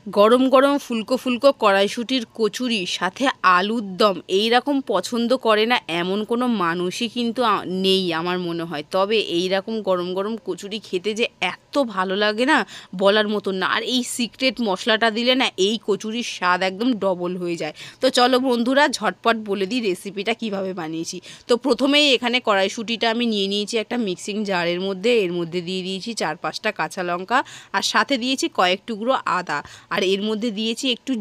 গরম গরম ফুলকো ফুলকো কড়াইশুঁটির কচুরি সাথে আলুর দম এই রকম পছন্দ করে না এমন কোনো মানুষই কিন্তু নেই আমার মনে হয়। তবে এই রকম গরম গরম কচুরি খেতে যে এত ভালো লাগে না বলার মতন না। আর এই সিক্রেট মশলাটা দিলে না এই কচুরির স্বাদ একদম ডবল হয়ে যায়। তো চলো বন্ধুরা ঝটপট বলে দিই রেসিপিটা কিভাবে বানিয়েছি। তো প্রথমেই এখানে কড়াইশুঁটিটা আমি নিয়ে নিয়েছি একটা মিক্সিং জারের মধ্যে। এর মধ্যে দিয়ে দিয়েছি 4-5টা কাঁচা লঙ্কা আর সাথে দিয়েছি কয়েক টুকরো আদা। আর এর মধ্যে দিয়েছি একটু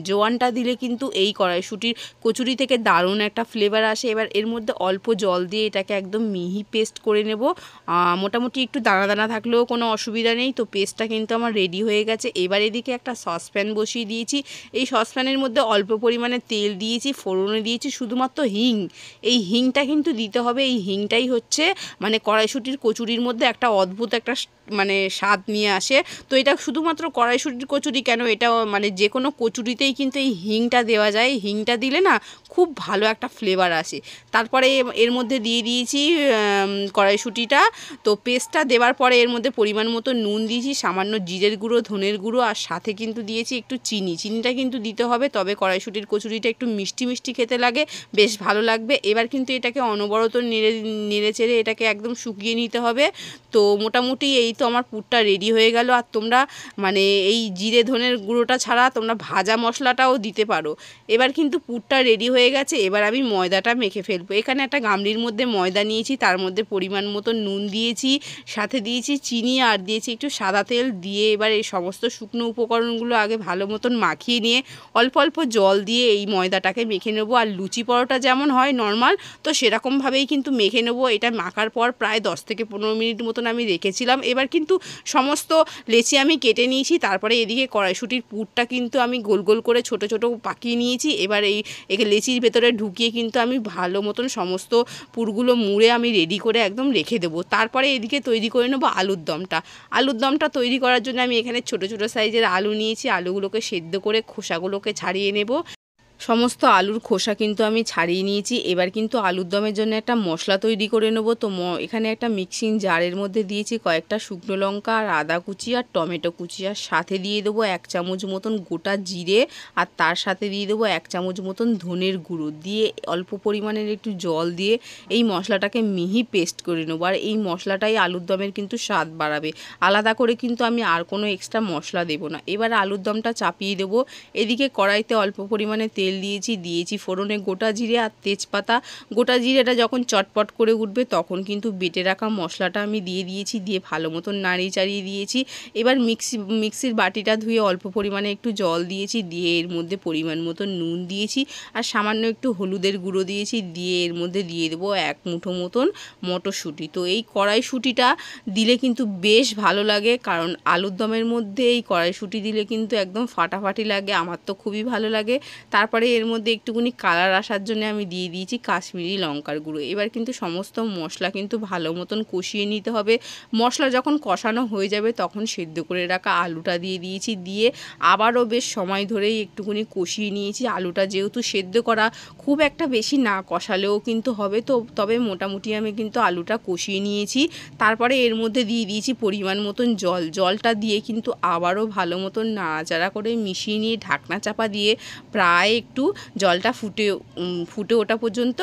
জোয়ানটা দিলে কিন্তু এই কড়াইশুঁটির কচুরি থেকে দারুণ একটা ফ্লেভার আসে। এবার এর মধ্যে অল্প জল দিয়ে এটাকে একদম মিহি পেস্ট করে নেব। মোটামুটি একটু দানা দানা থাকলেও কোনো অসুবিধা নেই। তো পেস্টটা কিন্তু আমার রেডি হয়ে গেছে। এবার এদিকে একটা সসপ্যান বসিয়ে দিয়েছি। এই সসপ্যানের মধ্যে অল্প পরিমাণে তেল দিয়েছি, ফোড়নে দিয়েছি শুধুমাত্র হিং। এই হিংটা কিন্তু দিতে হবে। এই হিংটাই হচ্ছে মানে কড়াইশুঁটির কচুরির মধ্যে একটা অদ্ভুত একটা মানে স্বাদ নিয়ে আসে। তো এটা শুধুমাত্র কড়াইশুঁটির কচুরি কেন, এটা মানে যে কোনো কচুরিতেই কিন্তু এই হিংটা দেওয়া যায়। হিংটা দিলে না খুব ভালো একটা ফ্লেভার আসে। তারপরে এর মধ্যে দিয়ে দিয়েছি কড়াইশুঁটিটা। তো পেস্টটা দেওয়ার পরে এর মধ্যে পরিমাণ মতো নুন দিয়েছি, সামান্য জিরের গুঁড়ো, ধনের গুঁড়ো আর সাথে কিন্তু দিয়েছি একটু চিনিটা কিন্তু দিতে হবে। তবে কড়াইশুঁটির কচুরিটা একটু মিষ্টি মিষ্টি খেতে লাগে, বেশ ভালো লাগবে। এবার কিন্তু এটাকে অনবরত নেড়ে চেড়ে এটাকে একদম শুকিয়ে নিতে হবে। তো মোটামুটি এই তো আমার পুরটা রেডি হয়ে গেল। আর তোমরা মানে এই জিরে ধনের গুঁড়োটা ছাড়া তোমরা ভাজা মশলাটাও দিতে পারো। এবার কিন্তু পুরটা রেডি হয়ে গেছে। এবার আমি ময়দাটা মেখে ফেলবো। এখানে একটা গামলির মধ্যে ময়দা নিয়েছি, তার মধ্যে পরিমাণ মতো নুন দিয়েছি, সাথে দিয়েছি চিনি আর দিয়েছি একটু সাদা তেল দিয়ে এবার এই সমস্ত শুকনো উপকরণগুলো আগে ভালো মতন মাখিয়ে নিয়ে অল্প অল্প জল দিয়ে এই ময়দাটাকে মেখে নেবো। আর লুচি পরোটা যেমন হয় নর্মাল, তো সেরকমভাবেই কিন্তু মেখে নেবো। এটা মাখার পর প্রায় 10 থেকে 15 মিনিট মতন আমি রেখেছিলাম। এবার কিন্তু সমস্ত লেচি আমি কেটে নিয়েছি। তারপরে এদিকে কড়াইশুঁটির পুরটা কিন্তু আমি গোল গোল করে ছোট ছোট পাকিয়ে নিয়েছি। এবার একে লেচির ভেতরে ঢুকিয়ে কিন্তু আমি ভালো মতন সমস্ত পুরগুলো মুড়ে আমি রেডি করে একদম রেখে দেবো। তারপরে এদিকে তৈরি করে নেবো আলুর দমটা তৈরি করার জন্য আমি এখানে ছোট ছোট সাইজের আলু নিয়েছি। আলুগুলোকে সেদ্ধ করে খোসাগুলোকে ছাড়িয়ে নেব। সমস্ত আলুর খোসা কিন্তু আমি ছাড়িয়ে নিয়েছি। এবার কিন্তু আলুর দমের জন্য একটা মশলা তৈরি করে নেব। তো এখানে একটা মিক্সিং জারের মধ্যে দিয়েছি কয়েকটা শুকনো লঙ্কা আর আদা কুচি আর টমেটো কুচি, আর সাথে দিয়ে দেবো 1 চামচ মতন গোটা জিরে, আর তার সাথে দিয়ে দেবো 1 চামচ মতন ধনের গুঁড়ো দিয়ে অল্প পরিমাণের একটু জল দিয়ে এই মশলাটাকে মিহি পেস্ট করে নেবো। আর এই মশলাটাই আলুর দমের কিন্তু স্বাদ বাড়াবে। আলাদা করে কিন্তু আমি আর কোনো এক্সট্রা মশলা দেবো না। এবার আলুর দমটা চাপিয়ে দেবো। এদিকে কড়াইতে অল্প পরিমাণে তেল দিয়েছি ফোড়নে গোটা জিরে আর তেজপাতা। গোটা জিরেটা যখন চটপট করে উঠবে তখন কিন্তু বেটে রাখা মশলাটা আমি দিয়ে দিয়েছি, দিয়ে ভালো মতন নাড়িয়ে চাড়িয়ে দিয়েছি। এবার মিক্সির বাটিটা ধুয়ে অল্প পরিমাণে একটু জল দিয়েছি, দিয়ে এর মধ্যে পরিমাণ মতো নুন দিয়েছি আর সামান্য একটু হলুদের গুঁড়ো দিয়েছি, দিয়ে এর মধ্যে দিয়ে দেবো 1 মুঠো মতন মটরশুঁটি। তো এই কড়াইশুঁটিটা দিলে কিন্তু বেশ ভালো লাগে, কারণ আলুর দমের মধ্যে এই কড়াইশুঁটি দিলে কিন্তু একদম ফাটাফাটি লাগে, আমার তো খুবই ভালো লাগে। তারপরে এর মধ্যে একটুখানি কালার আসার জন্য আমি দিয়ে দিয়েছি কাশ্মীরি লঙ্কার গুঁড়ো। এবার কিন্তু সমস্ত মশলা কিন্তু ভালো মতন কষিয়ে নিতে হবে। মশলা যখন কষানো হয়ে যাবে তখন সেদ্ধ করে রাখা আলুটা দিয়ে দিয়েছি, দিয়ে আবারও বেশ সময় ধরেই একটুখানি কষিয়ে নিয়েছি। আলুটা যেহেতু সেদ্ধ করা, খুব একটা বেশি না কষালেও কিন্তু হবে। তো তবে মোটামুটি আমি কিন্তু আলুটা কষিয়ে নিয়েছি। তারপরে এর মধ্যে দিয়ে দিয়েছি পরিমাণ মতন জলটা দিয়ে কিন্তু আবারও ভালো মতন নাড়াচাড়া করে মিশিয়ে নিয়ে ঢাকনা চাপা দিয়ে প্রায় একটু জলটা ফুটে ওঠা পর্যন্ত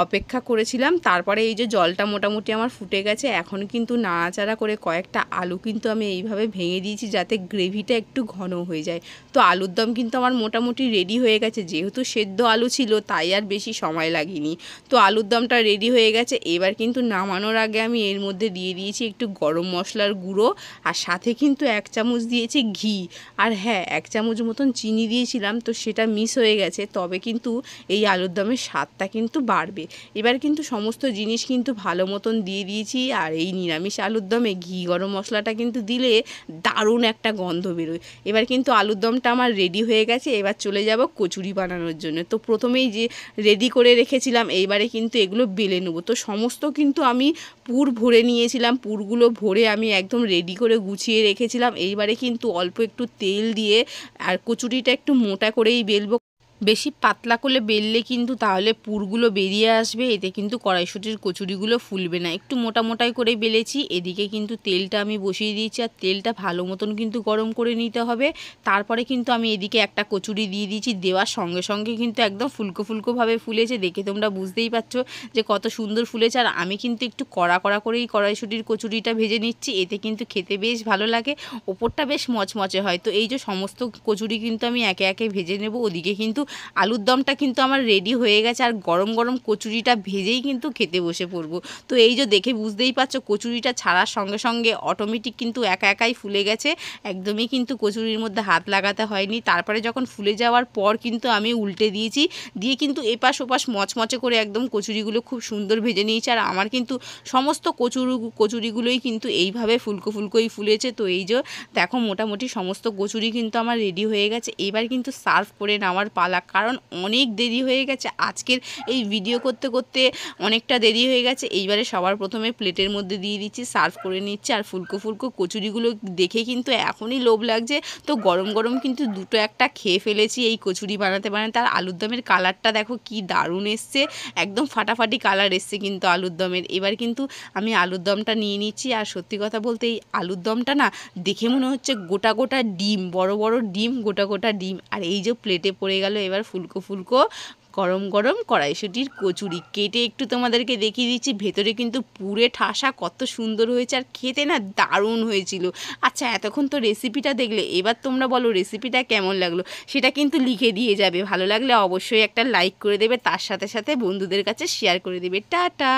অপেক্ষা করেছিলাম। তারপরে এই যে জলটা মোটামুটি আমার ফুটে গেছে। এখন কিন্তু নাড়াচাড়া করে কয়েকটা আলু কিন্তু আমি এইভাবে ভেঙে দিয়েছি যাতে গ্রেভিটা একটু ঘন হয়ে যায়। তো আলুর দম কিন্তু আমার মোটামুটি রেডি হয়ে গেছে। যেহেতু সেদ্ধ আলু ছিল তাই আর বেশি সময় লাগেনি। তো আলুর দমটা রেডি হয়ে গেছে। এবার কিন্তু নামানোর আগে আমি এর মধ্যে দিয়ে দিয়েছি একটু গরম মশলার গুঁড়ো, আর সাথে কিন্তু 1 চামচ দিয়েছি ঘি। আর হ্যাঁ, 1 চামচ মতন চিনি দিয়েছিলাম, তো সেটা মিস হয়ে গেছে। তবে কিন্তু এই আলুর দমের স্বাদটা কিন্তু বাড়বে। এবার কিন্তু সমস্ত জিনিস কিন্তু ভালো মতন দিয়ে দিয়েছি। আর এই নিরামিষ আলুর দমে ঘি গরম মশলাটা কিন্তু দিলে দারুণ একটা গন্ধ বেরোয়। এবার কিন্তু আলুর দমটা আমার রেডি হয়ে গেছে। এবার চলে যাব কচুরি বানানোর জন্য। তো প্রথমেই যে রেডি করে রেখেছিলাম, এইবারে কিন্তু এগুলো বেলে নেবো। তো সমস্ত কিন্তু আমি পুর ভরে নিয়েছিলাম, পুরগুলো ভরে আমি একদম রেডি করে গুছিয়ে রেখেছিলাম। এইবারে কিন্তু অল্প একটু তেল দিয়ে আর কচুরিটা একটু মোটা করেই বেলবো। বেশি পাতলা করে বেললে কিন্তু তাহলে পুরগুলো বেরিয়ে আসবে, এতে কিন্তু কড়াইশুঁটির কচুরিগুলো ফুলবে না। একটু মোটা মোটাই করে বেলেছি। এদিকে কিন্তু তেলটা আমি বসিয়ে দিয়েছি, আর তেলটা ভালো মতন কিন্তু গরম করে নিতে হবে। তারপরে কিন্তু আমি এদিকে একটা কচুরি দিয়ে দিয়েছি, দেওয়ার সঙ্গে সঙ্গে কিন্তু একদম ফুলকো ফুলকোভাবে ফুলেছে। দেখে তোমরা বুঝতেই পারছো যে কত সুন্দর ফুলেছে। আর আমি কিন্তু একটু কড়া কড়া করেই কড়াইশুঁটির কচুরিটা ভেজে নিচ্ছি, এতে কিন্তু খেতে বেশ ভালো লাগে, ওপরটা বেশ মচমচে হয়। তো এই যে সমস্ত কচুরি কিন্তু আমি একে একে ভেজে নেব। ওদিকে কিন্তু আলুর দমটা কিন্তু আমার রেডি হয়ে গেছে, আর গরম গরম কচুরিটা ভেজেই কিন্তু খেতে বসে পড়বো। তো এই যে দেখে বুঝতেই পারছো কচুরিটা ছাড়ার সঙ্গে সঙ্গে অটোমেটিক কিন্তু একা একাই ফুলে গেছে, একদমই কিন্তু কচুরির মধ্যে হাত লাগাতে হয়নি। তারপরে যখন ফুলে যাওয়ার পর কিন্তু আমি উল্টে দিয়েছি, দিয়ে কিন্তু এপাশ ওপাশ মচমচে করে একদম কচুরিগুলো খুব সুন্দর ভেজে নিয়েছি। আর আমার কিন্তু সমস্ত কচুরিগুলোই কিন্তু এইভাবে ফুলকো ফুলকোই ফুলেছে। তো এই যে দেখো মোটামুটি সমস্ত কচুরি কিন্তু আমার রেডি হয়ে গেছে। এবার কিন্তু সার্ভ করে নেওয়ার পালা, কারণ অনেক দেরি হয়ে গেছে আজকের এই ভিডিও করতে করতে, অনেকটা দেরি হয়ে গেছে। এইবারে সবার প্রথমে প্লেটের মধ্যে দিয়ে দিচ্ছি, সার্ভ করে নিচ্ছে। আর ফুলকো ফুলকো কচুরিগুলো দেখে কিন্তু এখনই লোভ লাগছে। তো গরম গরম কিন্তু দুটো একটা খেয়ে ফেলেছি এই কচুরি বানাতে বানাতে। আর আলুর দমের কালারটা দেখো কি দারুণ এসছে, একদম ফাটাফাটি কালার এসছে কিন্তু আলুর দমের। এবার কিন্তু আমি আলুর দমটা নিয়ে নিচ্ছি। আর সত্যি কথা বলতে এই আলুর দমটা না দেখে মনে হচ্ছে গোটা গোটা ডিম, বড় বড় ডিম, গোটা গোটা ডিম। আর এই যে প্লেটে পড়ে গেল এবার ফুলকো ফুলকো গরম গরম কড়াইশুঁটির কচুরি। কেটে একটু তোমাদেরকে দেখিয়ে দিচ্ছি, ভেতরে কিন্তু পুরে ঠাসা, কত সুন্দর হয়েছে, আর খেতে না দারুণ হয়েছিল। আচ্ছা, এতক্ষণ তো রেসিপিটা দেখলে, এবার তোমরা বলো রেসিপিটা কেমন লাগলো, সেটা কিন্তু লিখে দিয়ে যাবে। ভালো লাগলে অবশ্যই একটা লাইক করে দেবে, তার সাথে সাথে বন্ধুদের কাছে শেয়ার করে দেবে। টাটা।